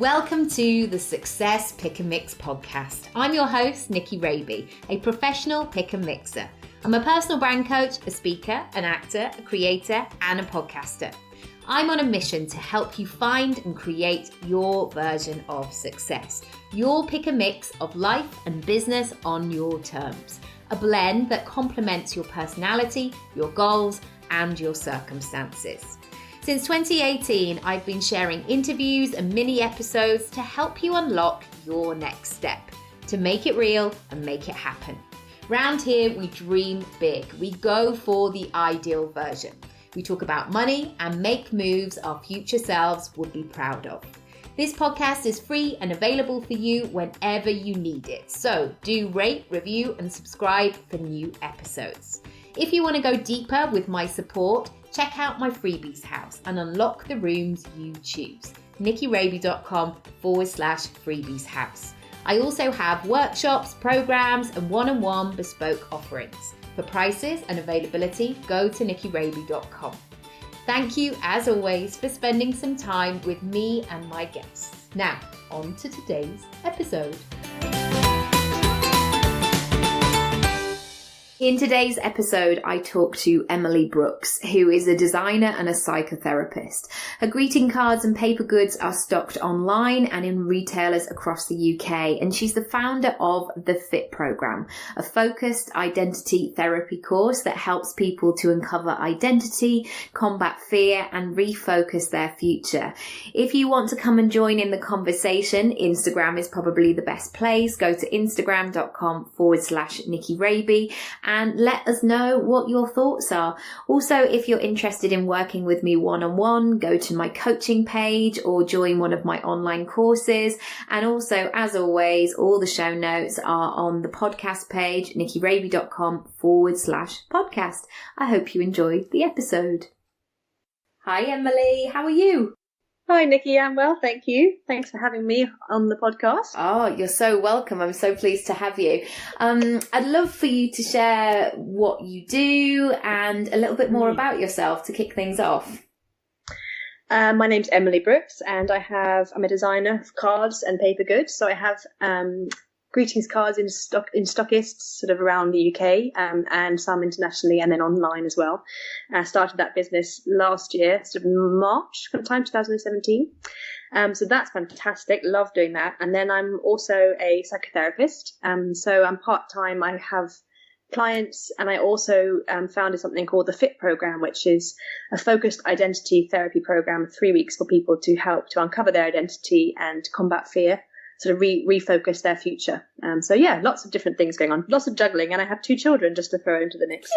Welcome to the Success Pick and Mix podcast. I'm your host, Nicky Raby, a professional pick and mixer. I'm a personal brand coach, a speaker, an actor, a creator, and a podcaster. I'm on a mission to help you find and create your version of success. Your pick and mix of life and business on your terms. A blend that complements your personality, your goals, and your circumstances. Since 2018, I've been sharing interviews and mini episodes to help you unlock your next step, to make it real and make it happen. Round here, we dream big. We go for the ideal version. We talk about money and make moves our future selves would be proud of. This podcast is free and available for you whenever you need it. So do rate, review, and subscribe for new episodes. If you want to go deeper with my support, check out my freebies house and unlock the rooms you choose. nickyraby.com/freebies house. I also have workshops, programs, and one-on-one bespoke offerings. For prices and availability, go to nickyraby.com. Thank you, as always, for spending some time with me and my guests. Now, on to today's episode. In today's episode, I talk to Emily Brooks, who is a designer and a psychotherapist. Her greeting cards and paper goods are stocked online and in retailers across the UK, and she's the founder of the FIT program, a focused identity therapy course that helps people to uncover identity, combat fear, and refocus their future. If you want to come and join in the conversation, Instagram is probably the best place. Go to instagram.com/Nicky Raby and let us know what your thoughts are. Also, if you're interested in working with me one-on-one, go to my coaching page or join one of my online courses. And also, as always, all the show notes are on the podcast page, nickyraby.com/podcast. I hope you enjoyed the episode. Hi, Emily. How are you? Hi, Nikki. I'm well, thank you. Thanks for having me on the podcast. Oh, you're so welcome. I'm so pleased to have you. I'd love for you to share what you do and a little bit more about yourself to kick things off. My name's Emily Brooks, and I'm a designer of cards and paper goods. So I have greetings cards in stockists sort of around the UK and some internationally and then online as well. I started that business last year, sort of March kind of time, 2017. So that's fantastic. Love doing that. And then I'm also a psychotherapist. So I'm part-time. I have clients, and I also founded something called the FIT program, which is a focused identity therapy program, 3 weeks for people to help to uncover their identity and combat fear, sort of refocus their future. So yeah, lots of different things going on, lots of juggling, and I have 2 children just to throw into the mix.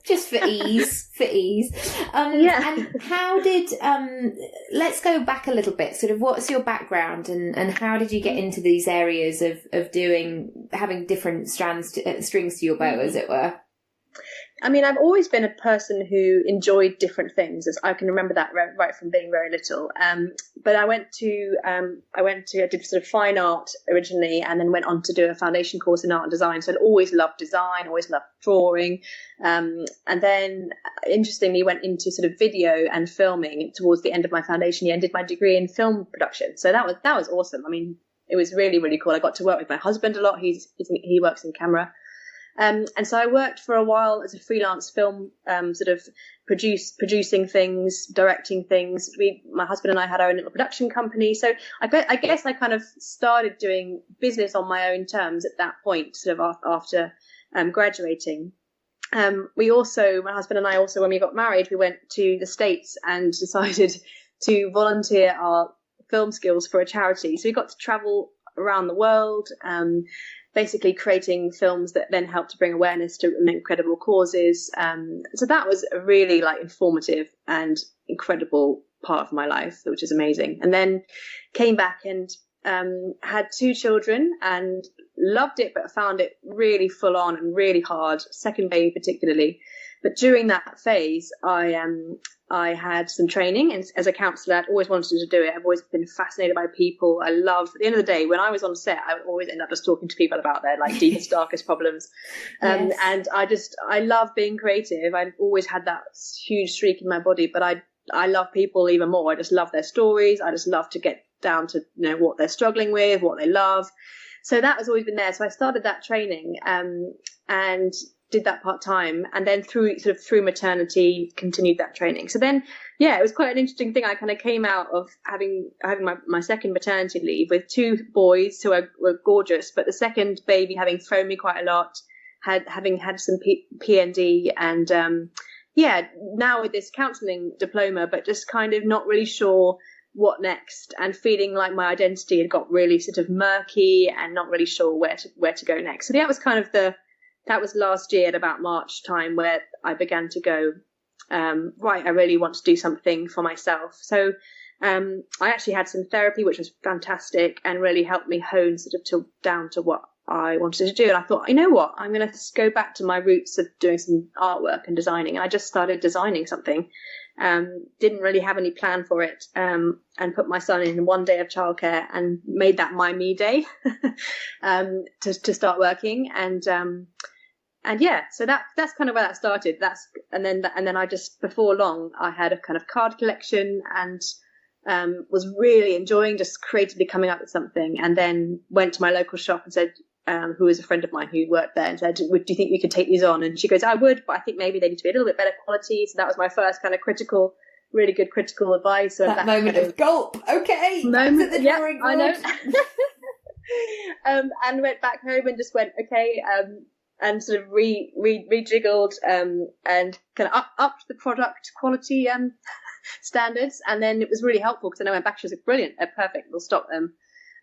Just for ease, Yeah. And how did, let's go back a little bit, sort of what's your background and how did you get into these areas of having different strings to your bow, as it were? I mean, I've always been a person who enjoyed different things, as I can remember that right from being very little. But I did sort of fine art originally, and then went on to do a foundation course in art and design. So I'd always loved design, always loved drawing. And then, interestingly, went into sort of video and filming towards the end of my foundation year and did my degree in film production. So that was awesome. I mean, it was really, really cool. I got to work with my husband a lot. He works in camera. And so I worked for a while as a freelance film, sort of producing things, directing things. My husband and I had our own little production company. So I guess I kind of started doing business on my own terms at that point, sort of after graduating. My husband and I also, when we got married, we went to the States and decided to volunteer our film skills for a charity. So we got to travel around the world, basically creating films that then helped to bring awareness to incredible causes. So that was a really informative and incredible part of my life, which is amazing. And then came back and had 2 children and loved it, but found it really full on and really hard, second baby particularly. But during that phase, I had some training, and as a counsellor, I'd always wanted to do it. I've always been fascinated by people. At the end of the day, when I was on set, I would always end up just talking to people about their deepest, darkest problems. Yes. And I love being creative. I've always had that huge streak in my body, but I I love people even more. I just love their stories. I just love to get down to, what they're struggling with, what they love. So that has always been there. So I started that training, and did that part-time, and then through maternity continued that training. So then, it was quite an interesting thing. I kind of came out of having my second maternity leave with two boys who were gorgeous, but the second baby having thrown me quite a lot, having had some PND, and now with this counselling diploma, but just kind of not really sure what next, and feeling like my identity had got really sort of murky and not really sure where to go next. So that was kind of that was last year at about March time, where I began to go, right, I really want to do something for myself. So I actually had some therapy, which was fantastic and really helped me hone sort of down to what I wanted to do. And I thought, you know what, I'm going to go back to my roots of doing some artwork and designing. And I just started designing something. Didn't really have any plan for it, and put my son in one day of childcare and made that my me day to start working. So that's kind of where that started. And then I just, before long, I had a kind of card collection, and was really enjoying just creatively coming up with something, and then went to my local shop and said, who is a friend of mine who worked there, and said, do you think you could take these on? And she goes, I would, but I think maybe they need to be a little bit better quality. So that was my first kind of really good critical advice. So that moment of gulp. Okay. Moment, yeah, I know. And went back home and just went, okay, and sort of rejiggled, and kind of upped the product quality standards. And then it was really helpful, because then I went back, she was like, brilliant, they're perfect, we'll stock them.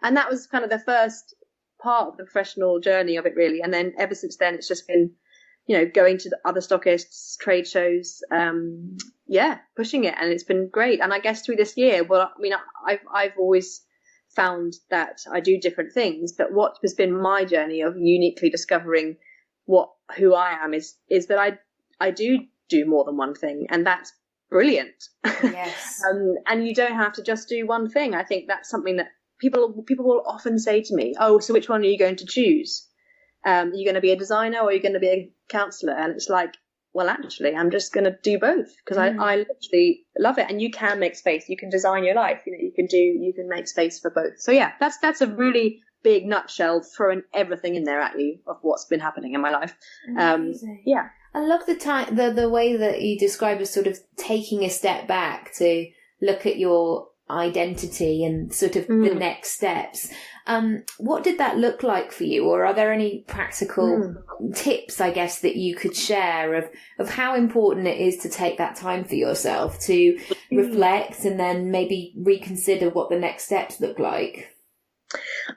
And that was kind of the first part of the professional journey of it, really. And then ever since then, it's just been, going to the other stockists, trade shows, pushing it, and it's been great. And I guess through this year, well, I mean, I've always found that I do different things, but what has been my journey of uniquely discovering who I am is that I do more than one thing, and that's brilliant. Yes. And you don't have to just do one thing. I think that's something that people will often say to me, oh, so which one are you going to choose? Are you going to be a designer, or are you going to be a counsellor? And it's like, well, actually, I'm just going to do both, because I literally love it. And you can make space. You can design your life. You can make space for both. So yeah, that's a really big nutshell, throwing everything in there at you of what's been happening in my life. Yeah. I love the way that you describe as sort of taking a step back to look at your identity and sort of the next steps. What did that look like for you? Or are there any practical tips, I guess, that you could share of how important it is to take that time for yourself to reflect and then maybe reconsider what the next steps look like?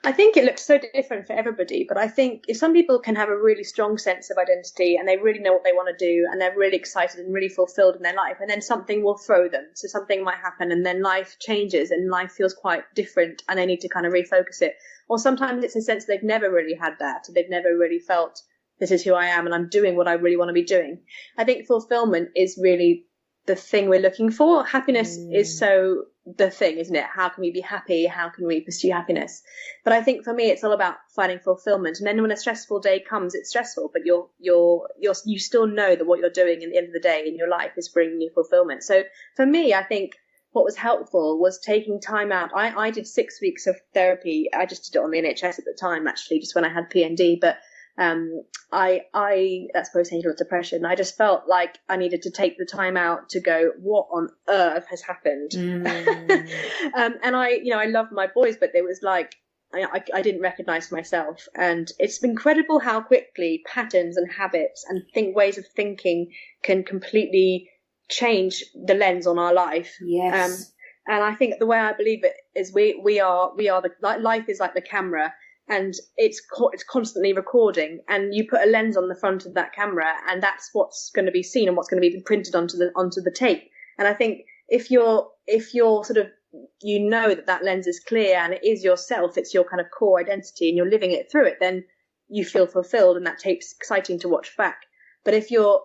I think it looks so different for everybody, but I think if some people can have a really strong sense of identity and they really know what they want to do and they're really excited and really fulfilled in their life, and then something will throw them. So something might happen and then life changes and life feels quite different and they need to kind of refocus it. Or sometimes it's a sense they've never really had that. They've never really felt, this is who I am and I'm doing what I really want to be doing. I think fulfillment is really the thing we're looking for. Happiness is so the thing, isn't it? How can we be happy? How can we pursue happiness? But I think for me, it's all about finding fulfillment. And then when a stressful day comes, it's stressful, but you still know that what you're doing at the end of the day in your life is bringing you fulfillment. So for me, I think what was helpful was taking time out. I did 6 weeks of therapy. I just did it on the NHS at the time, actually, just when I had PND. But that's postnatal depression. I just felt like I needed to take the time out to go, what on earth has happened? And I loved my boys, but there was like, I didn't recognize myself. And it's incredible how quickly patterns and habits and ways of thinking can completely change the lens on our life. Yes. And I think the way I believe it is we are life is like the camera. And it's constantly recording, and you put a lens on the front of that camera, and that's what's going to be seen and what's going to be printed onto the tape. And I think if you're sort of, that lens is clear and it is yourself, it's your kind of core identity, and you're living it through it, then you feel fulfilled, and that tape's exciting to watch back. But if you're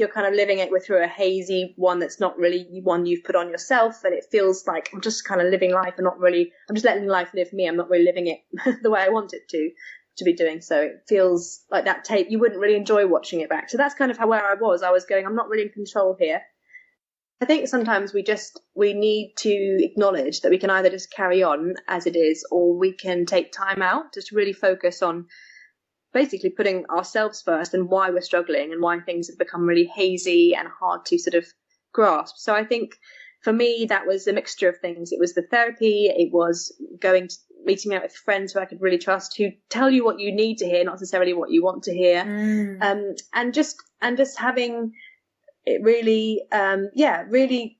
kind of living it through a hazy one that's not really one you've put on yourself, and it feels like I'm just kind of living life and I'm just letting life live me. I'm not really living it the way I want it to be doing. So it feels like that tape, you wouldn't really enjoy watching it back. So that's kind of where I was. I was going, I'm not really in control here. I think sometimes we need to acknowledge that we can either just carry on as it is, or we can take time out just to really focus on basically putting ourselves first and why we're struggling and why things have become really hazy and hard to sort of grasp. So I think for me, that was a mixture of things. It was the therapy. It was meeting out with friends who I could really trust, who tell you what you need to hear, not necessarily what you want to hear. And just having it really, really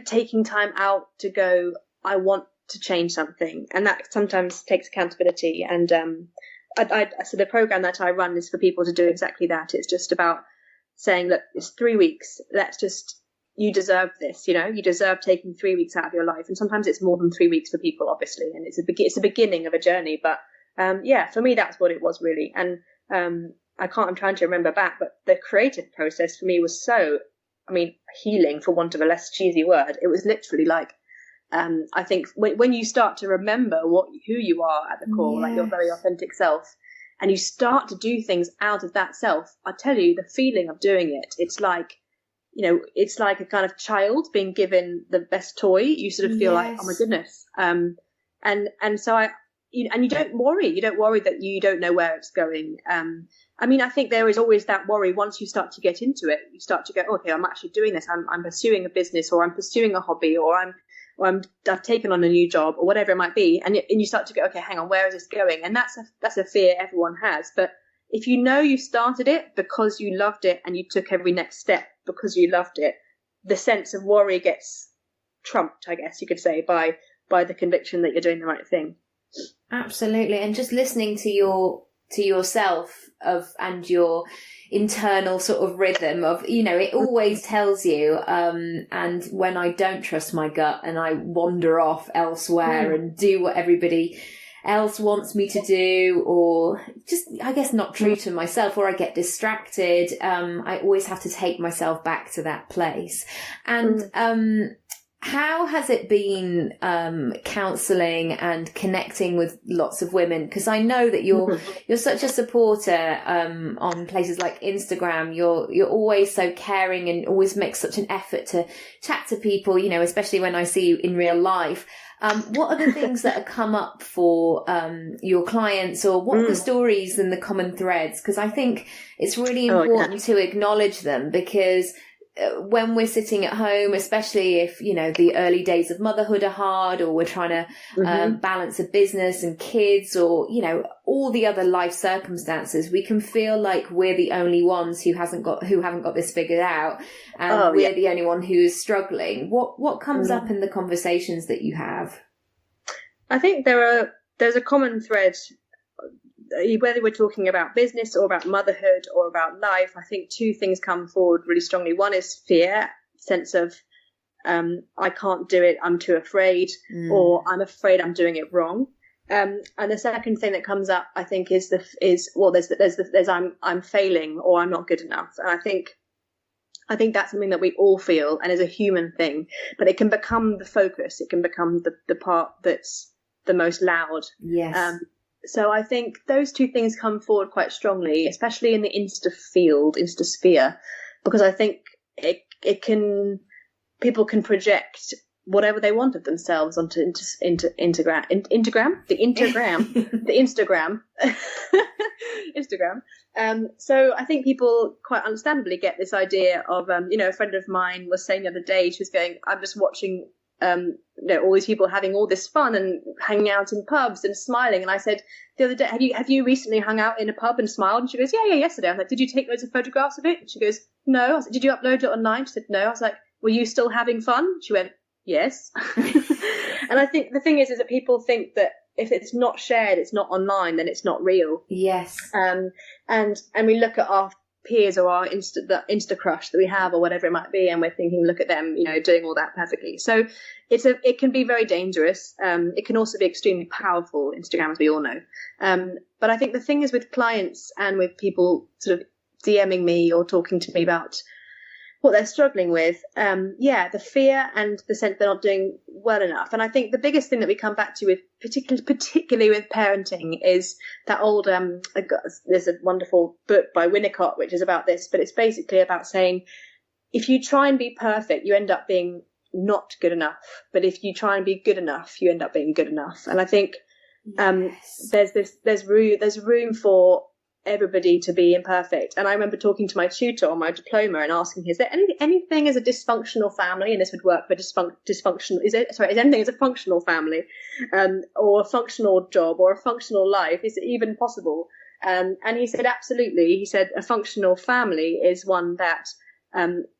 taking time out to go, I want to change something. And that sometimes takes accountability. And, so the program that I run is for people to do exactly that. It's just about saying, look, it's 3 weeks. You deserve this, you deserve taking 3 weeks out of your life. And sometimes it's more than 3 weeks for people, obviously. And it's a beginning of a journey. But, for me, that's what it was really. And, I'm trying to remember back, but the creative process for me was so, healing, for want of a less cheesy word. It was literally like, I think when you start to remember who you are at the core, like your very authentic self, and you start to do things out of that self, I tell you, the feeling of doing it, it's like a kind of child being given the best toy. You sort of feel like, oh my goodness. And so you don't worry that you don't know where it's going. I think there is always that worry once you start to get into it. You start to go, okay, I'm actually doing this. I'm pursuing a business, or I'm pursuing a hobby, or I've taken on a new job, or whatever it might be. And you start to go, okay, hang on, where is this going? And that's a fear everyone has. But if you know you started it because you loved it and you took every next step because you loved it, the sense of worry gets trumped, I guess you could say, by the conviction that you're doing the right thing. Absolutely. And just listening to yourself and your internal sort of rhythm of, it always tells you, and when I don't trust my gut and I wander off elsewhere and do what everybody else wants me to do, or just, I guess, not true to myself, or I get distracted, I always have to take myself back to that place. And how has it been counselling and connecting with lots of women? Because I know that you're such a supporter on places like Instagram. You're always so caring and always make such an effort to chat to people, especially when I see you in real life. What are the things that have come up for your clients, or what are the stories and the common threads? Because I think it's really important to acknowledge them, because when we're sitting at home, especially if, the early days of motherhood are hard, or we're trying to balance a business and kids, or, all the other life circumstances, we can feel like we're the only ones who haven't got this figured out, and we're the only one who is struggling. What comes up in the conversations that you have? I think there's a common thread, whether we're talking about business or about motherhood or about life. I think two things come forward really strongly. One is fear, sense of I can't do it, I'm too afraid, or I'm afraid I'm doing it wrong. And the second thing that comes up, I think, is there's I'm failing, or I'm not good enough. And I think that's something that we all feel, and is a human thing, but it can become the focus. It can become the part that's the most loud. Yes. So I think those two things come forward quite strongly, especially in the Instasphere, because I think people can project whatever they want of themselves onto Instagram. So I think people quite understandably get this idea of, a friend of mine was saying the other day, she was going, I'm just watching all these people having all this fun and hanging out in pubs and smiling. And I said the other day, have you recently hung out in a pub and smiled? And she goes, yeah, yesterday. I was like, did you take loads of photographs of it? And she goes, no. I was like, did you upload it online? She said, no. I was like, were you still having fun? She went, yes. And I think the thing is that people think that if it's not shared, it's not online, then it's not real. Yes. And we look at our peers or our Insta crush that we have, or whatever it might be, and we're thinking, look at them, doing all that perfectly. So it can be very dangerous. It can also be extremely powerful, Instagram, as we all know. But I think the thing is, with clients and with people sort of DMing me or talking to me about what they're struggling with, the fear and the sense they're not doing well enough. And I think the biggest thing that we come back to, with particularly with parenting, is that old there's a wonderful book by Winnicott which is about this, but it's basically about saying, if you try and be perfect, you end up being not good enough. But if you try and be good enough, you end up being good enough. And I think there's room for everybody to be imperfect. And I remember talking to my tutor on my diploma and asking, is there anything as a dysfunctional family, and this would work for dysfunctional, is anything as a functional family, or a functional job or a functional life, is it even possible? And he said, absolutely. He said a functional family is one that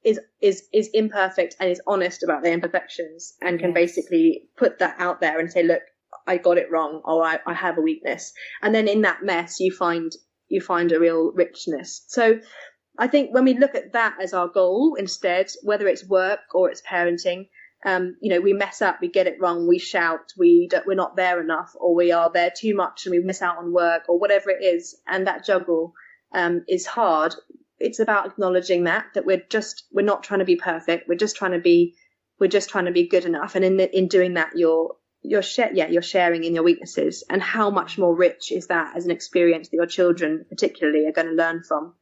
is imperfect and is honest about their imperfections, and can basically put that out there and say, look, I got it wrong, or I have a weakness. And then in that mess, you find a real richness. So I think when we look at that as our goal instead, whether it's work or it's parenting, we mess up, we get it wrong, we shout, we're not there enough, or we are there too much and we miss out on work, or whatever it is. And that juggle is hard. It's about acknowledging that we're not trying to be perfect. We're just trying to be good enough. And in doing that, you're sharing in your weaknesses, and how much more rich is that as an experience that your children particularly are going to learn from.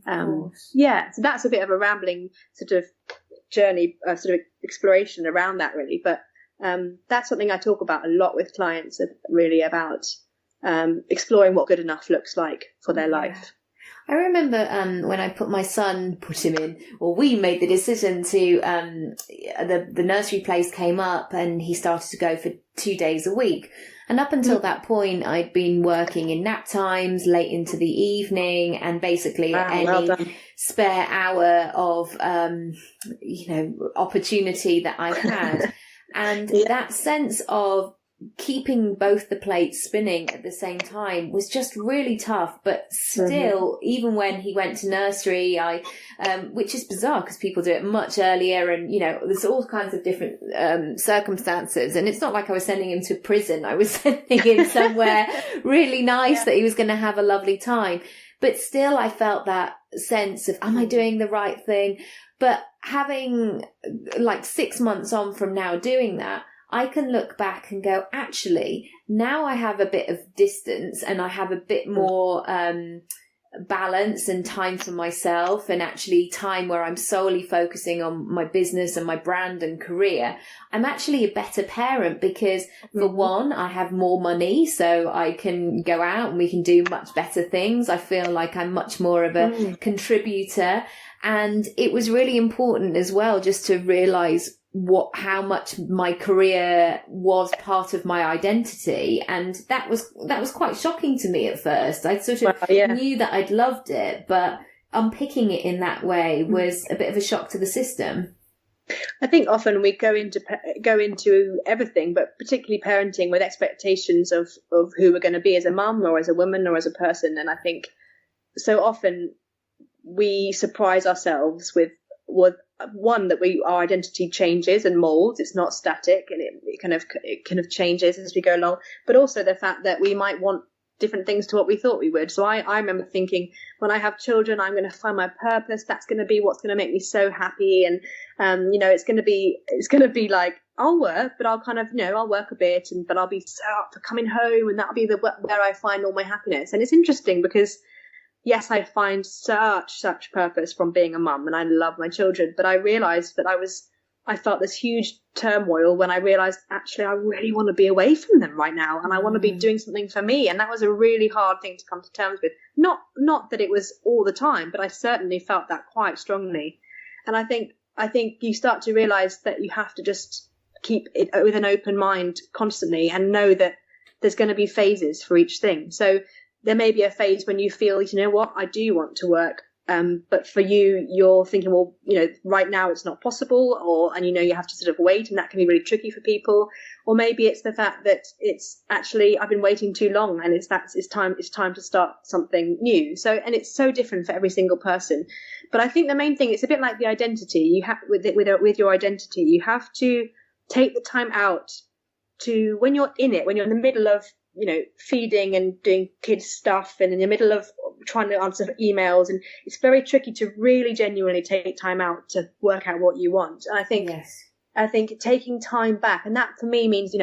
So that's a bit of a rambling sort of journey, sort of exploration around that, really. But that's something I talk about a lot with clients, really about exploring what good enough looks like for their life. I remember when I we made the decision to, the nursery place came up and he started to go for 2 days a week. And up until that point, I'd been working in nap times, late into the evening, and basically any spare hour of, opportunity that I had. And that sense of keeping both the plates spinning at the same time was just really tough. But still, even when he went to nursery, which is bizarre because people do it much earlier, and there's all kinds of different circumstances, and it's not like I was sending him to prison. I was sending him somewhere really nice that he was going to have a lovely time. But still, I felt that sense of, am I doing the right thing? But having 6 months on from now doing that, I can look back and go, actually, now I have a bit of distance and I have a bit more balance and time for myself, and actually time where I'm solely focusing on my business and my brand and career. I'm actually a better parent because, for one, I have more money, so I can go out and we can do much better things. I feel like I'm much more of a contributor. And it was really important as well just to realise how much my career was part of my identity, and that was quite shocking to me at first. I sort of knew that I'd loved it, but unpicking it in that way was a bit of a shock to the system. I think often we go into everything, but particularly parenting, with expectations of who we're going to be as a mum or as a woman or as a person. And I think so often we surprise ourselves with one, that our identity changes and molds. It's not static, and it kind of changes as we go along. But also the fact that we might want different things to what we thought we would. So I remember thinking, when I have children, I'm going to find my purpose. That's going to be what's going to make me so happy. And it's going to be like, I'll work, but I'll kind of I'll work a bit, but I'll be so up for coming home, and that'll be where I find all my happiness. And it's interesting because, yes, I find such purpose from being a mum, and I love my children. But I realised that I felt this huge turmoil when I realised, actually, I really want to be away from them right now, and I want to be doing something for me. And that was a really hard thing to come to terms with. Not that it was all the time, but I certainly felt that quite strongly. And I think you start to realise that you have to just keep it with an open mind constantly, and know that there's going to be phases for each thing. So there may be a phase when you feel, what, I do want to work. But for you're thinking, well, right now it's not possible, and you have to sort of wait, and that can be really tricky for people. Or maybe it's the fact that it's actually, I've been waiting too long, and it's time to start something new. So, and it's so different for every single person. But I think the main thing, it's a bit like the identity you have with your identity. You have to take the time out to, when you're in it, when you're in the middle of feeding and doing kids stuff, and in the middle of trying to answer emails, and it's very tricky to really genuinely take time out to work out what you want. And I think taking time back, and that for me means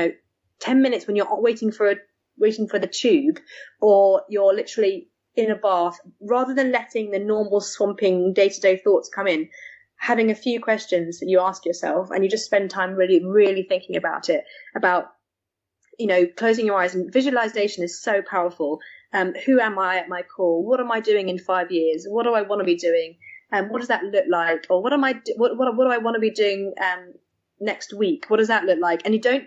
10 minutes when you're waiting for the tube, or you're literally in a bath, rather than letting the normal swamping day-to-day thoughts come in. having a few questions that you ask yourself, and you just spend time really, really thinking about it, about, closing your eyes. And visualization is so powerful. Who am I at my core? What am I doing in 5 years? What do I want to be doing? What does that look like? Or what do I want to be doing next week? What does that look like? And you don't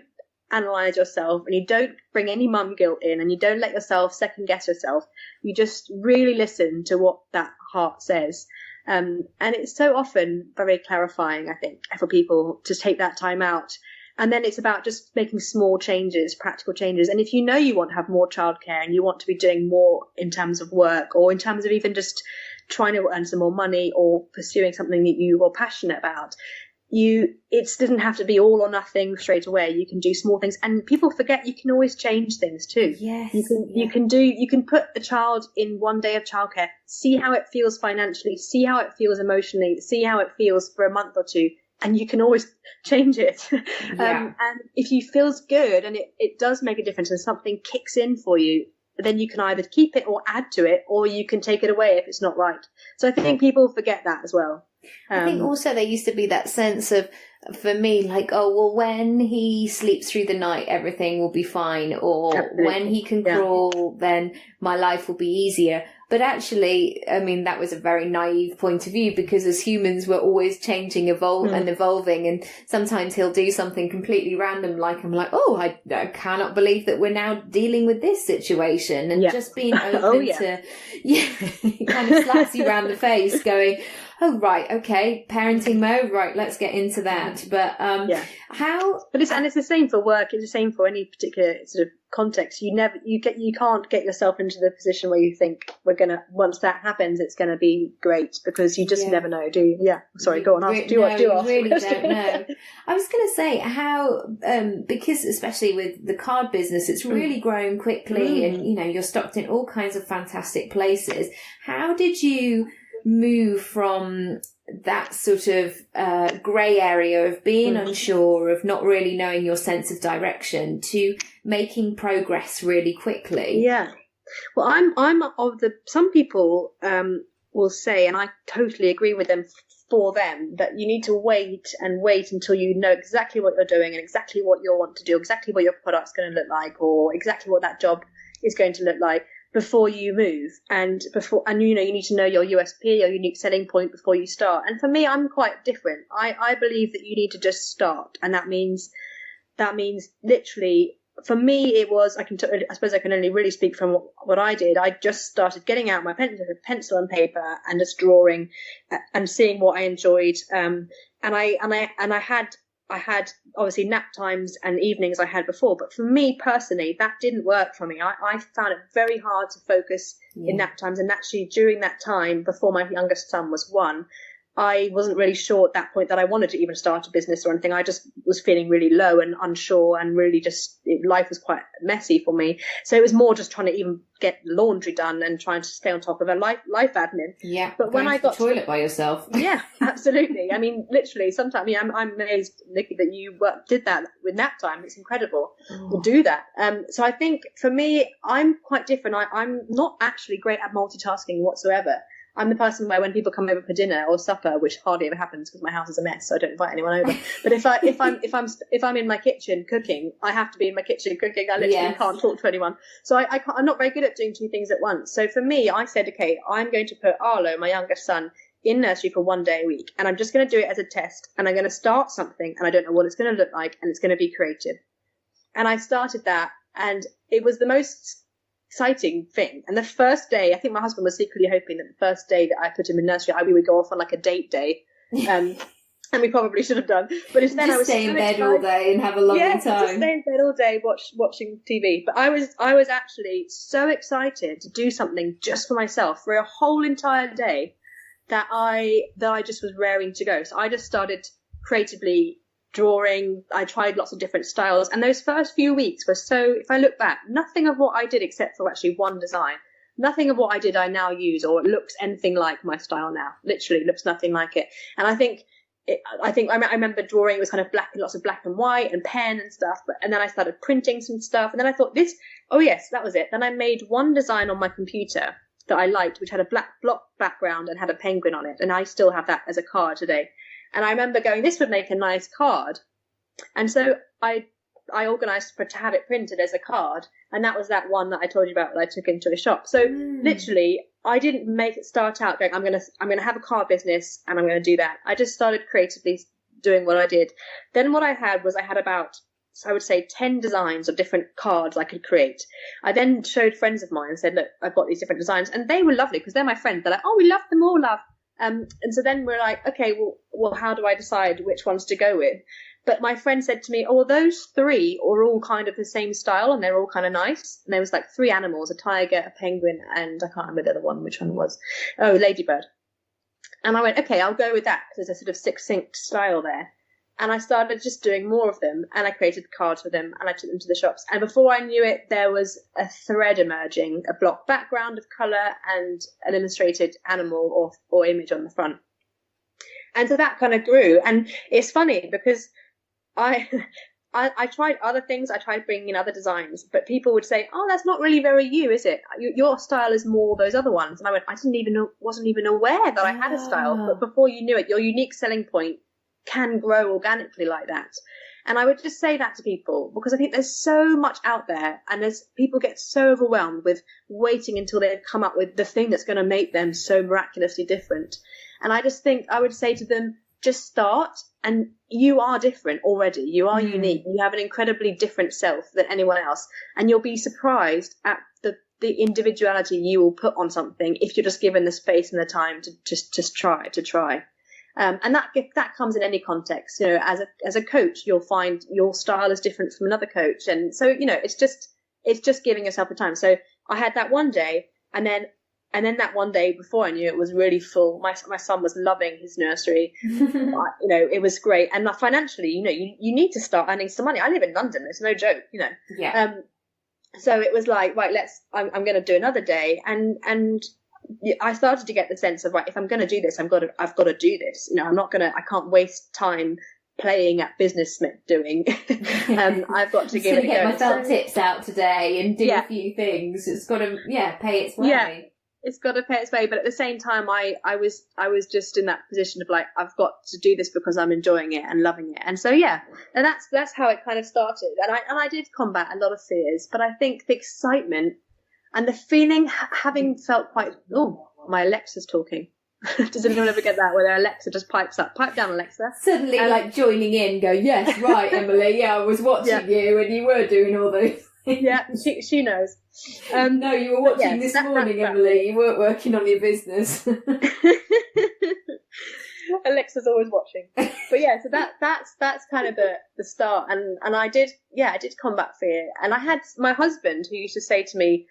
analyze yourself, and you don't bring any mum guilt in, and you don't let yourself second guess yourself. You just really listen to what that heart says. And it's so often very clarifying, I think, for people to take that time out. And then it's about just making small changes, practical changes. And if you know you want to have more childcare and you want to be doing more in terms of work, or in terms of even just trying to earn some more money or pursuing something that you are passionate about, it doesn't have to be all or nothing straight away. You can do small things, and people forget you can always change things too. Yes. You can put a child in 1 day of childcare, see how it feels financially, see how it feels emotionally, see how it feels for a month or two, and you can always change it. And if you feels good and it does make a difference and something kicks in for you, then you can either keep it or add to it, or you can take it away if it's not right. So I think people forget that as well. I think also there used to be that sense of, for me, like, oh, well, when he sleeps through the night, everything will be fine. Or Absolutely. When he can crawl, then my life will be easier. But actually, I mean, that was a very naive point of view, because as humans, we're always changing, and evolving. And sometimes he'll do something completely random, like I'm like, oh, I cannot believe that we're now dealing with this situation. And just being open to, he kind of slaps you around the face going, oh, right, okay, parenting mode, right, let's get into that. But it's the same for work. It's the same for any particular sort of context. You can't get yourself into the position where you think once that happens, it's gonna be great, because you just never know, do you? Yeah. Sorry, go on. You really don't know. I was going to say how, because especially with the card business, it's really grown quickly, and you're stocked in all kinds of fantastic places. How did you move from that sort of grey area of being unsure, of not really knowing your sense of direction, to making progress really quickly? Yeah. Well, I'm of some people will say, and I totally agree with them, for them, that you need to wait until you know exactly what you're doing and exactly what you want to do, exactly what your product's going to look like, or exactly what that job is going to look like, before you move. And you need to know your USP, your unique selling point, before you start. And for me, I'm quite different. I believe that you need to just start, and that means literally, for me, it was, I suppose I can only really speak from what I did. I just started getting out my pencil and paper and just drawing and seeing what I enjoyed. And I had obviously nap times and evenings I had before, but for me personally, that didn't work for me. I found it very hard to focus in nap times. And actually, during that time, before my youngest son was 1, I wasn't really sure at that point that I wanted to even start a business or anything. I just was feeling really low and unsure, and really life was quite messy for me. So it was more just trying to even get laundry done and trying to stay on top of a life admin. Yeah. But when I got to the toilet by yourself. Yeah, absolutely. I mean, literally, sometimes I'm amazed, Nicky, that you did that with nap time. It's incredible to do that. So I think for me, I'm quite different. I'm not actually great at multitasking whatsoever. I'm the person where when people come over for dinner or supper, which hardly ever happens because my house is a mess, so I don't invite anyone over. But if I'm in my kitchen cooking, I have to be in my kitchen cooking. I literally can't talk to anyone. So I'm not very good at doing 2 things at once. So for me, I said, okay, I'm going to put Arlo, my youngest son, in nursery for 1 day a week, and I'm just going to do it as a test, and I'm going to start something, and I don't know what it's going to look like, and it's going to be creative. And I started that, and it was the most exciting thing. And the first day, I think my husband was secretly hoping that the first day that I put him in nursery, we would go off on like a date day, and we probably should have done. But instead, just I was stay in bed all day and have a lovely time. Just stay in bed all day, watching TV. But I was actually so excited to do something just for myself for a whole entire day that I just was raring to go. So I just started creatively drawing. I tried lots of different styles, and those first few weeks were so, if I look back, nothing of what I did, except for actually one design, nothing of what I did I now use or looks anything like my style now. Literally looks nothing like it. And I remember drawing, it was kind of lots of black and white and pen and stuff, and then I started printing some stuff, and then I thought that was it. Then I made one design on my computer, that I liked, which had a black block background and had a penguin on it. And I still have that as a card today. And I remember going, this would make a nice card. And so I organised to have it printed as a card. And that was that one that I told you about that I took into a shop. So literally, I didn't make it start out going, I'm gonna have a card business and I'm gonna do that. I just started creatively doing what I did. Then what I had about, so I would say 10 designs of different cards I could create. I then showed friends of mine and said, look, I've got these different designs. And they were lovely because they're my friends. They're like, oh, we love them all, love. And so then we're like, okay, well, how do I decide which ones to go with? But my friend said to me, oh, well, those 3 are all kind of the same style and they're all kind of nice. And there was like 3 animals, a tiger, a penguin, and I can't remember the other one, which one was. Oh, ladybird. And I went, okay, I'll go with that because there's a sort of succinct style there. And I started just doing more of them, and I created cards for them, and I took them to the shops. And before I knew it, there was a thread emerging, a block background of colour and an illustrated animal or image on the front. And so that kind of grew. And it's funny because I tried other things. I tried bringing in other designs, but people would say, oh, that's not really very you, is it? Your style is more those other ones. And I went, wasn't even aware that I had a style. But before you knew it, your unique selling point can grow organically like that. And I would just say that to people because I think there's so much out there, and people get so overwhelmed with waiting until they've come up with the thing that's going to make them so miraculously different. And I just think I would say to them, just start, and you are different already. You are unique. You have an incredibly different self than anyone else, and you'll be surprised at the individuality you will put on something if you're just given the space and the time to just try. And that comes in any context. You know, as a coach, you'll find your style is different from another coach, and so it's just giving yourself the time. So I had that one day, and then that one day before I knew it was really full. My son was loving his nursery. It was great. And financially, you need to start earning some money. I live in London. It's no joke. Yeah. So it was like, right, I'm going to do another day, and I started to get the sense of, right, if I'm going to do this, I've got to do this. I can't waste time playing at business doing. I've got to give it a go. Get my felt tips out today and do a few things. It's got to, pay its way. Yeah, it's got to pay its way. But at the same time, I was just in that position of like, I've got to do this because I'm enjoying it and loving it. And so, and that's how it kind of started. And I did combat a lot of fears, but I think the excitement and the feeling, having felt quite, my Alexa's talking. Does anyone ever get that where their Alexa just pipes up? Pipe down, Alexa. Suddenly like joining in, go, yes, right, Emily, yeah, I was watching you and you were doing all those things. Yeah, she knows. No, you were watching this morning, Emily. You weren't working on your business. Alexa's always watching. But so that's kind of the start. And I did combat fear. And I had my husband who used to say to me,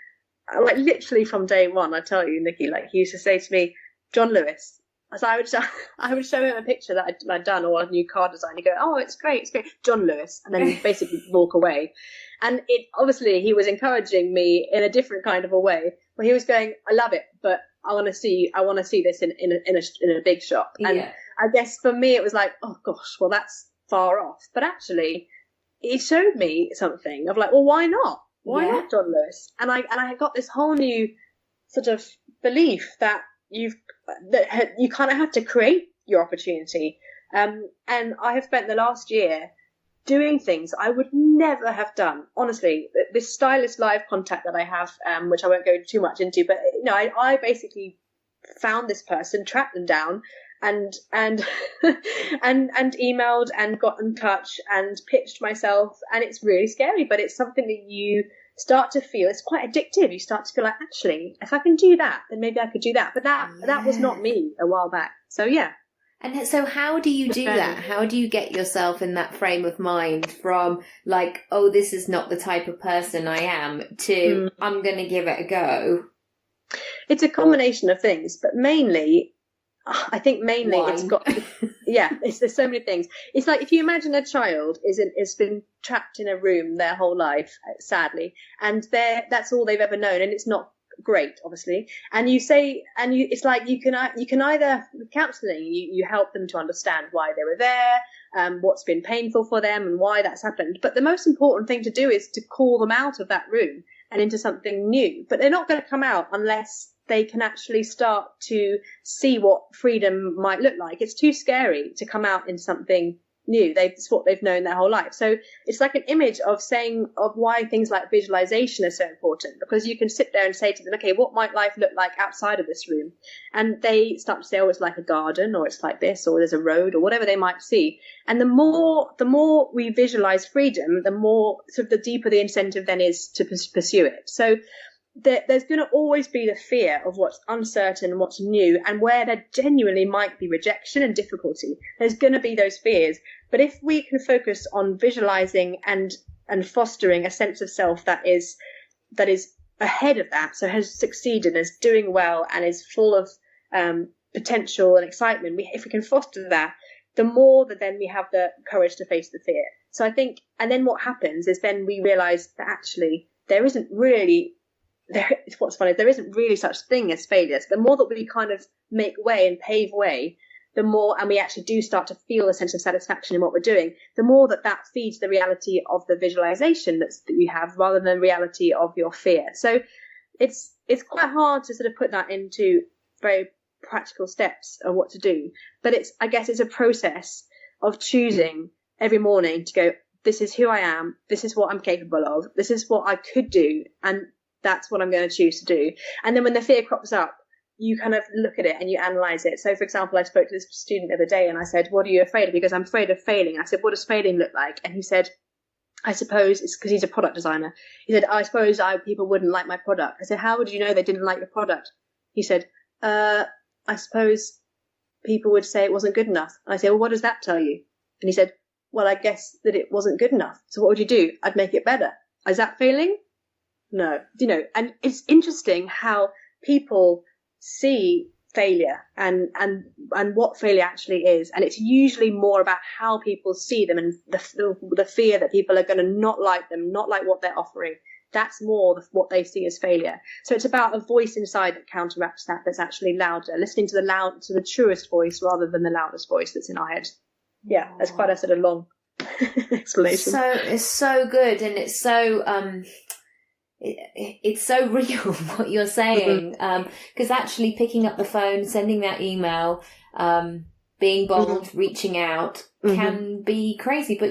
like literally from day one, I tell you, Nicky, like he used to say to me, John Lewis. So I would show him a picture that I'd done or a new card design. He'd go, oh, it's great, John Lewis, and then he'd basically walk away. And it obviously he was encouraging me in a different kind of a way. Where he was going, I love it, but I want to see this in a big shop. And I guess for me it was like, oh gosh, well that's far off. But actually, it showed me something of like, well, why not? Why not John Lewis? And I got this whole new sort of belief that you kind of have to create your opportunity. And I have spent the last year doing things I would never have done. Honestly, this stylist live contact that I have, which I won't go too much into, but I basically found this person, tracked them down, and emailed and got in touch and pitched myself, and it's really scary, but it's something that you start to feel, it's quite addictive. You start to feel like, actually, if I can do that, then maybe I could do that. But that was not me a while back. So And so how do you do that? How do you get yourself in that frame of mind from like, oh, this is not the type of person I am, to I'm going to give it a go? It's a combination of things, but mainly Wine. It's got, there's so many things. It's like if you imagine a child has been trapped in a room their whole life, sadly, and that's all they've ever known, and it's not great, obviously. And it's like you can either, with counselling, you help them to understand why they were there, what's been painful for them, and why that's happened. But the most important thing to do is to call them out of that room and into something new. But they're not going to come out unless they can actually start to see what freedom might look like. It's too scary to come out in something new. It's what they've known their whole life. So it's like an image of why things like visualization are so important, because you can sit there and say to them, okay, what might life look like outside of this room? And they start to say, oh, it's like a garden, or it's like this, or there's a road, or whatever they might see. And the more we visualize freedom, the more sort of the deeper the incentive then is to pursue it. So there's going to always be the fear of what's uncertain, what's new, and where there genuinely might be rejection and difficulty. There's going to be those fears. But if we can focus on visualizing and fostering a sense of self that is ahead of that, so has succeeded, is doing well, and is full of potential and excitement, if we can foster that, the more that then we have the courage to face the fear. So I think, and then what happens is then we realize that actually what's funny is there isn't really such thing as failures. The more that we kind of make way and pave way, the more, and we actually do start to feel a sense of satisfaction in what we're doing, the more that feeds the reality of the visualization that you have, rather than the reality of your fear. So it's quite hard to sort of put that into very practical steps of what to do. But I guess it's a process of choosing every morning to go, this is who I am, this is what I'm capable of, this is what I could do, and that's what I'm going to choose to do. And then when the fear crops up, you kind of look at it and you analyze it. So, for example, I spoke to this student the other day and I said, what are you afraid of? Because I'm afraid of failing. I said, what does failing look like? And he said, I suppose it's because he's a product designer. He said, I suppose people wouldn't like my product. I said, how would you know they didn't like your product? He said, I suppose people would say it wasn't good enough. And I said, well, what does that tell you? And he said, well, I guess that it wasn't good enough. So what would you do? I'd make it better. Is that failing? No. And it's interesting how people see failure and what failure actually is. And it's usually more about how people see them and the fear that people are going to not like them, not like what they're offering. That's more what they see as failure. So it's about a voice inside that counteracts that, that's actually louder, listening to the truest voice rather than the loudest voice that's in our head. Yeah, that's quite a sort of long explanation. So it's so good, and it's so it's so real what you're saying, because actually picking up the phone, sending that email, being bold, reaching out can be crazy. But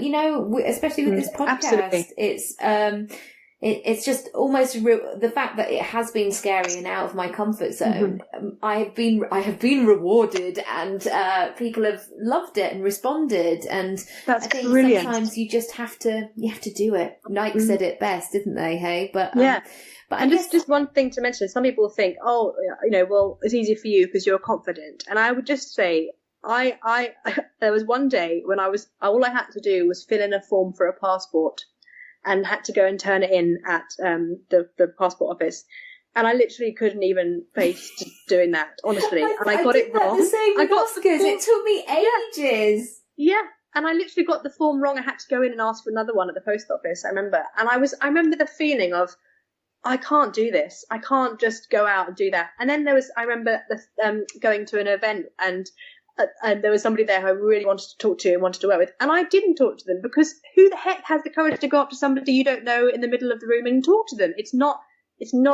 especially with this podcast, it's just almost the fact that it has been scary and out of my comfort zone. I have been rewarded, and people have loved it and responded. And that's I think brilliant. Sometimes you just have to do it. Nike said it best, didn't they? Hey, but yeah. But and just one thing to mention: some people think, well, it's easy for you because you're confident. And I would just say, I there was one day when all I had to do was fill in a form for a passport, and had to go and turn it in at the passport office. And I literally couldn't even face doing that, honestly. And I got it wrong. The same with Oscars. It took me ages. Yeah. And I literally got the form wrong. I had to go in and ask for another one at the post office, I remember. And I remember the feeling of, I can't do this. I can't just go out and do that. And then I remember going to an event, and there was somebody there who I really wanted to talk to and wanted to work with. And I didn't talk to them, because who the heck has the courage to go up to somebody you don't know in the middle of the room and talk to them? It's not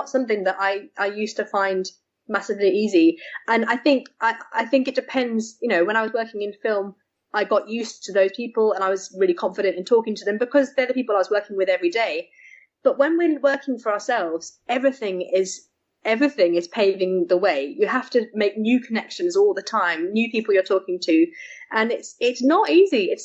something that I used to find massively easy. And I think it depends, when I was working in film, I got used to those people and I was really confident in talking to them because they're the people I was working with every day. But when we're working for ourselves, everything is paving the way. You have to make new connections all the time, new people you're talking to, and it's not easy.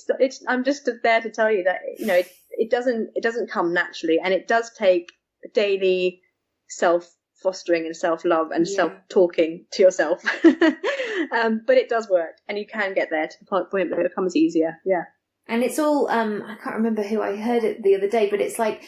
I'm just there to tell you that it doesn't come naturally, and it does take daily self-fostering and self-love and self-talking to yourself. But it does work, and you can get there to the point where it becomes easier. Yeah. And it's all, I can't remember who I heard it the other day, but it's like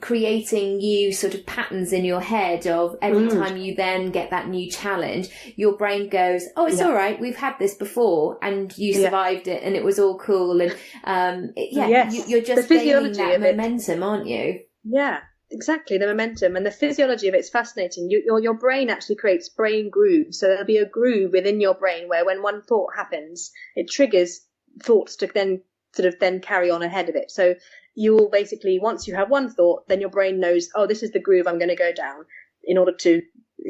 creating new sort of patterns in your head of every time you then get that new challenge, your brain goes, oh, it's all right, we've had this before, and you survived it, and it was all cool. And you're just gaining that momentum, aren't you? Yeah, exactly, the momentum. And the physiology of it's fascinating. Your brain actually creates brain grooves. So there'll be a groove within your brain where when one thought happens, it triggers thoughts to then carry on ahead of it. So you will basically, once you have one thought, then your brain knows, oh, this is the groove I'm going to go down in order to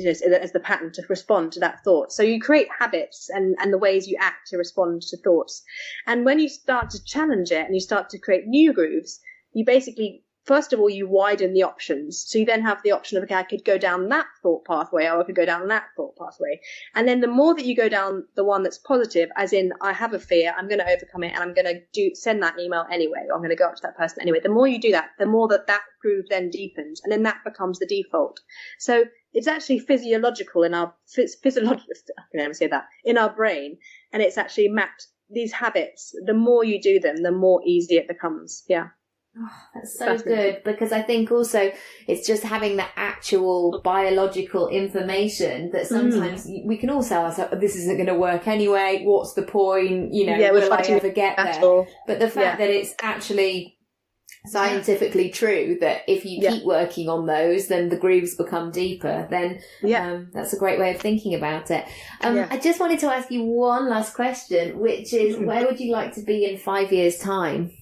as the pattern to respond to that thought. So you create habits and the ways you act to respond to thoughts. And when you start to challenge it and you start to create new grooves, you basically, first of all, you widen the options. So you then have the option of, okay, I could go down that thought pathway, or I could go down that thought pathway. And then the more that you go down the one that's positive, as in, I have a fear, I'm going to overcome it, and I'm going to send that email anyway, or I'm going to go up to that person anyway. The more you do that, the more that groove then deepens, and then that becomes the default. So it's actually physiological in our in our brain, and it's actually mapped these habits. The more you do them, the more easy it becomes. Yeah. Oh, that's so good, because I think also it's just having the actual biological information that sometimes we can all tell ourselves, this isn't going to work anyway, what's the point, will I ever get there? But the fact that it's actually scientifically true that if you keep working on those, then the grooves become deeper, then that's a great way of thinking about it. I just wanted to ask you one last question, which is, where would you like to be in 5 years' time?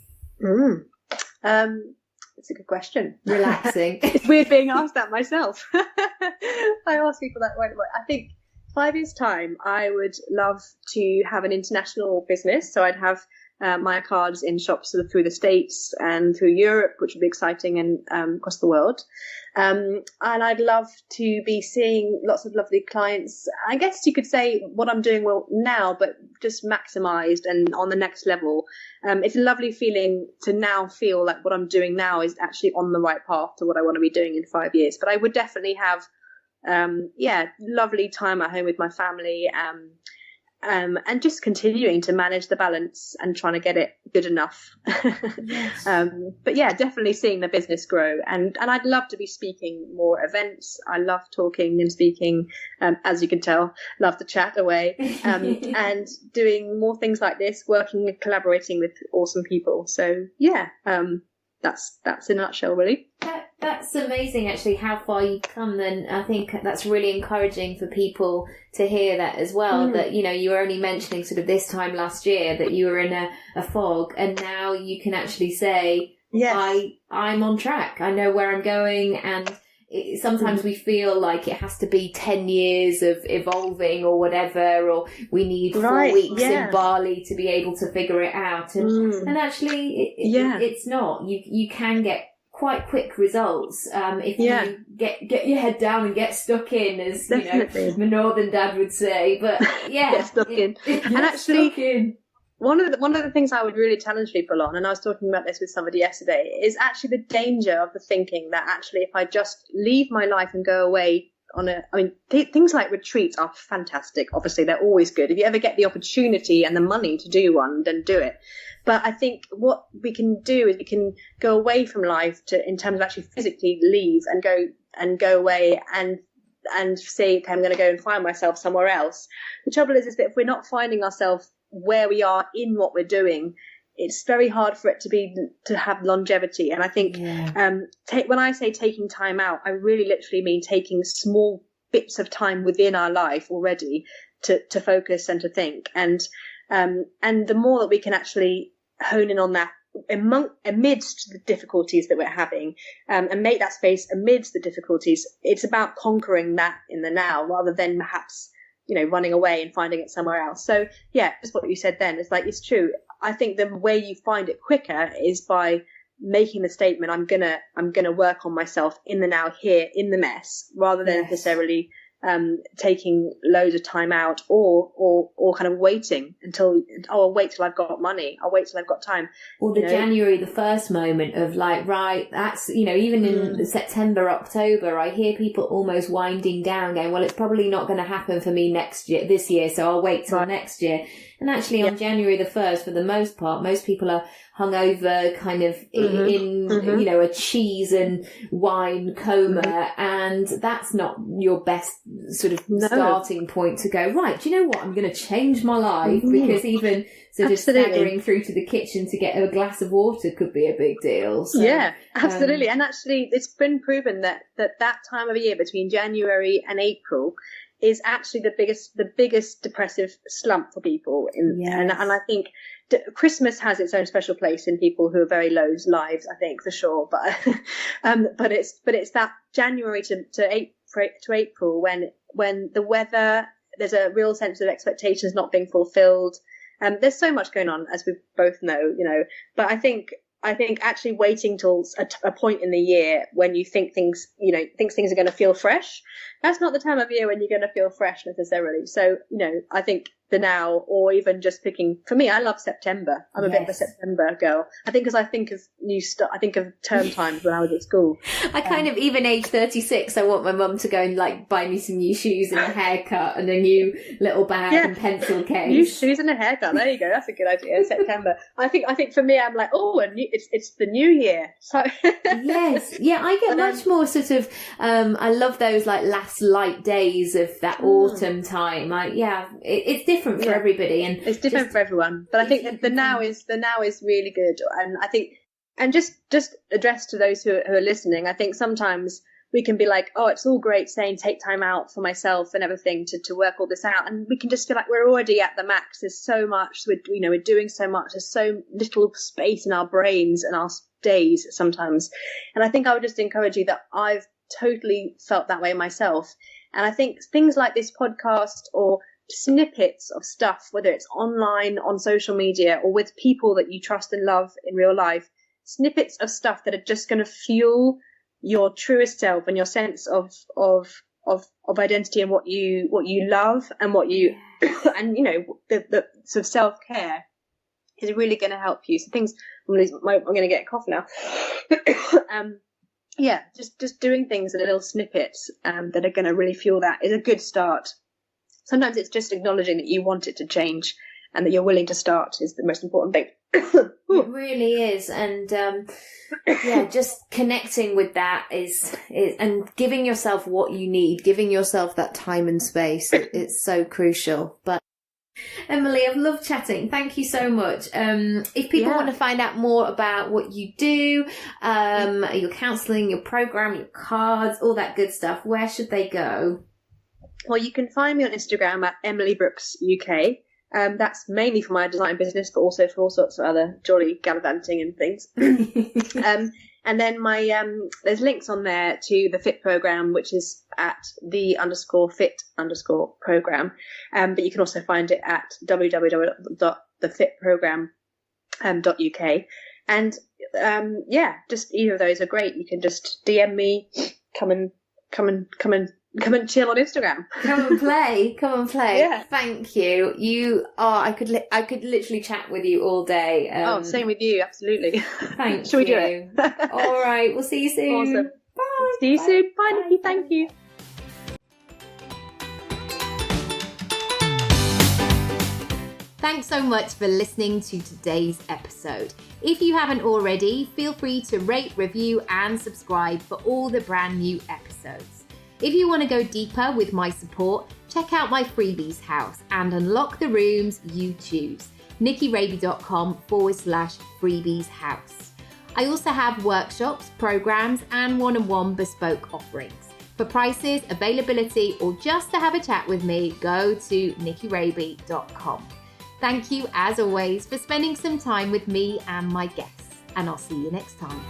It's a good question. Relaxing. It's weird being asked that myself. I ask people that right away. I think 5 years' time, I would love to have an international business. So I'd have my cards in shops sort of through the States and through Europe, which would be exciting, and across the world. And I'd love to be seeing lots of lovely clients. I guess you could say what I'm doing well now, but just maximized and on the next level. It's a lovely feeling to now feel like what I'm doing now is actually on the right path to what I want to be doing in 5 years. But I would definitely have, lovely time at home with my family, and just continuing to manage the balance and trying to get it good enough. Yes. But yeah, definitely seeing the business grow. And I'd love to be speaking more events. I love talking and speaking, as you can tell, love to chat away, and doing more things like this, working and collaborating with awesome people. So yeah, that's in a nutshell, really. That's amazing, actually, how far you've come. And I think that's really encouraging for people to hear that as well, that, you were only mentioning sort of this time last year that you were in a fog, and now you can actually say, I'm on track. I know where I'm going. And sometimes we feel like it has to be 10 years of evolving or whatever, or we need 4 weeks in Bali to be able to figure it out. And actually, it's not. You can get quite quick results if you get your head down and get stuck in, as my northern dad would say. But get stuck in. And actually, one of the things I would really challenge people on, and I was talking about this with somebody yesterday, is actually the danger of the thinking that actually if I just leave my life and go away on things like retreats are fantastic. Obviously, they're always good. If you ever get the opportunity and the money to do one, then do it. But I think what we can do is we can go away from life in terms of actually physically leave and go away and say, okay, I'm going to go and find myself somewhere else. The trouble is that if we're not finding ourselves where we are in what we're doing, it's very hard for it to have longevity. And I think when I say taking time out, I really literally mean taking small bits of time within our life already to focus and to think. And the more that we can actually hone in on that amidst the difficulties that we're having, and make that space amidst the difficulties, it's about conquering that in the now rather than perhaps running away and finding it somewhere else. So yeah, just what you said then, it's true. I think the way you find it quicker is by making the statement, I'm gonna work on myself in the now, here in the mess, rather than necessarily taking loads of time out or kind of waiting until, I'll wait till I've got money, I'll wait till I've got time. Or the January the 1st moment of like, right, that's, even in September, October, I hear people almost winding down going, well, it's probably not going to happen for me this year, so I'll wait till next year. And actually on January the 1st, for the most part, most people are hungover, kind of in a cheese and wine coma, and that's not your best sort of starting point to go, right, do you know what, I'm going to change my life, because even sort of staggering through to the kitchen to get a glass of water could be a big deal. So, yeah, absolutely. And actually it's been proven that time of year between January and April is actually the biggest depressive slump for people. And I think Christmas has its own special place in people who are very low lives, I think, for sure. But but it's that January to to April when the weather, there's a real sense of expectations not being fulfilled. There's so much going on, as we both know, but I think actually waiting till a point in the year when you think things are going to feel fresh, that's not the time of year when you're going to feel fresh necessarily. So, I think the now, or even just picking, for me, I love September. I'm a bit of a September girl. I think because I think of new stuff, I think of term times when I was at school. I kind of, even age 36, I want my mum to go and like buy me some new shoes and a haircut and a new little bag and pencil case. New shoes and a haircut. There you go. That's a good idea. September. I think for me, I'm like, it's the new year. So yes. Yeah, I get much more sort of, I love those like last light days of that autumn time. It's different for everybody, and it's different for everyone. But I think the now is really good, and I think, and just address to those who are listening. I think sometimes we can be like, oh, it's all great saying take time out for myself and everything to work all this out, and we can just feel like we're already at the max. There's so much, we're doing so much. There's so little space in our brains and our days sometimes, and I think I would just encourage you that I've totally felt that way myself, and I think things like this podcast or snippets of stuff, whether it's online, on social media, or with people that you trust and love in real life, snippets of stuff that are just going to fuel your truest self and your sense of identity and what you love and what you and the sort of self-care is really going to help you. So things, I'm going to get a cough now. Just doing things in little snippets that are going to really fuel that is a good start. Sometimes it's just acknowledging that you want it to change and that you're willing to start is the most important thing. It really is. And just connecting with that is and giving yourself what you need, giving yourself that time and space. It's so crucial. But Emily, I've loved chatting. Thank you so much. If people want to find out more about what you do, your counselling, your program, your cards, all that good stuff, where should they go? Well, you can find me on Instagram at Emily Brooks UK. That's mainly for my design business, but also for all sorts of other jolly gallivanting and things. And then there's links on there to the FIT program, which is at _fit_program. But you can also find it at www.thefitprogram.uk. And just either of those are great. You can just DM me, come and chill on Instagram. Come and play. Yeah. Thank you. You are. I could literally chat with you all day. Same with you. Absolutely. Thank Shall you. we do it? All right. We'll see you soon. Awesome. Bye. See you soon. Bye, Nikki. Thank you. Thanks so much for listening to today's episode. If you haven't already, feel free to rate, review, and subscribe for all the brand new episodes. If you want to go deeper with my support, check out my freebies house and unlock the rooms you choose. nickyraby.com/freebies house. I also have workshops, programs, and one-on-one bespoke offerings. For prices, availability, or just to have a chat with me, go to nickyraby.com. Thank you, as always, for spending some time with me and my guests, and I'll see you next time.